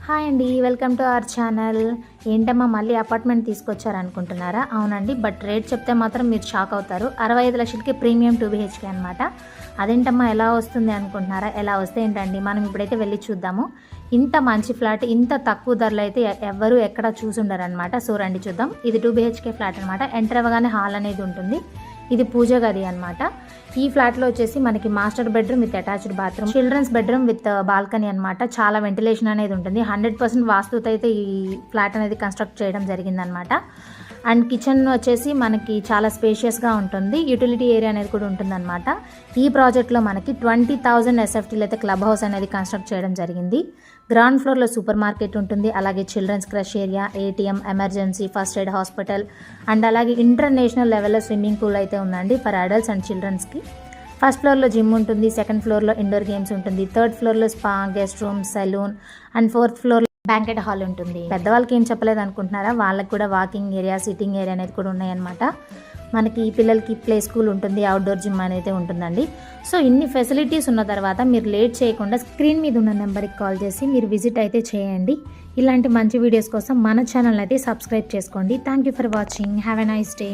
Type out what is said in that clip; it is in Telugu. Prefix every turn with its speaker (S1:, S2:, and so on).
S1: హాయ్ అండి, వెల్కమ్ టు అవర్ ఛానల్. ఏంటమ్మా మళ్ళీ అపార్ట్మెంట్ తీసుకొచ్చారనుకుంటున్నారా? అవునండి, బట్ రేట్ చెప్తే మాత్రం మీరు షాక్ అవుతారు. 65 లక్షలకి ప్రీమియం 2 BHK అనమాట. అదేంటమ్మా ఎలా వస్తుంది అనుకుంటున్నారా? ఎలా వస్తే ఏంటండి, మనం ఇప్పుడైతే వెళ్ళి చూద్దాము. ఇంత మంచి ఫ్లాట్ ఇంత తక్కువ ధరలో అయితే ఎవ్వరూ ఎక్కడ చూసుండరు అనమాట. సో రండి చూద్దాం. ఇది 2 BHK ఫ్లాట్ అనమాట. ఎంటర్ అవ్వగానే హాల్ అనేది ఉంటుంది. ఇది పూజ గది అనమాట. ఈ ఫ్లాట్లో వచ్చేసి మనకి master bedroom with attached bathroom, children's bedroom with balcony అనమాట. చాలా వెంటిలేషన్ అనేది ఉంటుంది. 100% వాస్తుతో అయితే ఈ ఫ్లాట్ అనేది కన్స్ట్రక్ట్ చేయడం జరిగిందనమాట. అండ్ కిచెన్ వచ్చేసి మనకి చాలా స్పేషియస్గా ఉంటుంది. యూటిలిటీ ఏరియా అనేది కూడా ఉంటుందన్నమాట. ఈ ప్రాజెక్ట్లో మనకి 20,000 SFTలో అయితే క్లబ్ హౌస్ అనేది కన్స్ట్రక్ట్ చేయడం జరిగింది. గ్రౌండ్ ఫ్లోర్లో సూపర్ మార్కెట్ ఉంటుంది. అలాగే children's creche area, ATM, emergency, first aid hospital and అలాగే ఇంటర్నేషనల్ లెవెల్లో స్విమ్మింగ్ పూల్ అయితే ఉందండి ఫర్ అడల్ట్స్ అండ్ చిల్డ్రన్స్కి. ఫస్ట్ ఫ్లోర్లో జిమ్ ఉంటుంది. సెకండ్ ఫ్లోర్లో ఇండోర్ గేమ్స్ ఉంటుంది. థర్డ్ ఫ్లోర్లో spa, guest room, salon and fourth ఫ్లోర్లో బ్యాంకెట్ హాల్ ఉంటుంది. పెద్దవాళ్ళకి ఏం చెప్పలేదు అనుకుంటున్నారా? వాళ్ళకి కూడా వాకింగ్ ఏరియా, సిట్టింగ్ ఏరియా అనేది కూడా ఉన్నాయన్నమాట. మనకి పిల్లలకి ప్లే స్కూల్ ఉంటుంది, అవుట్డోర్ జిమ్ అనేది ఉంటుందండి. సో ఇన్ని ఫెసిలిటీస్ ఉన్న తర్వాత మీరు లేట్ చేయకుండా స్క్రీన్ మీద ఉన్న నెంబర్కి కాల్ చేసి మీరు విజిట్ అయితే చేయండి. ఇలాంటి మంచి వీడియోస్ కోసం మన ఛానల్ అయితే సబ్స్క్రైబ్ చేసుకోండి. Thank you for watching. Have a nice day.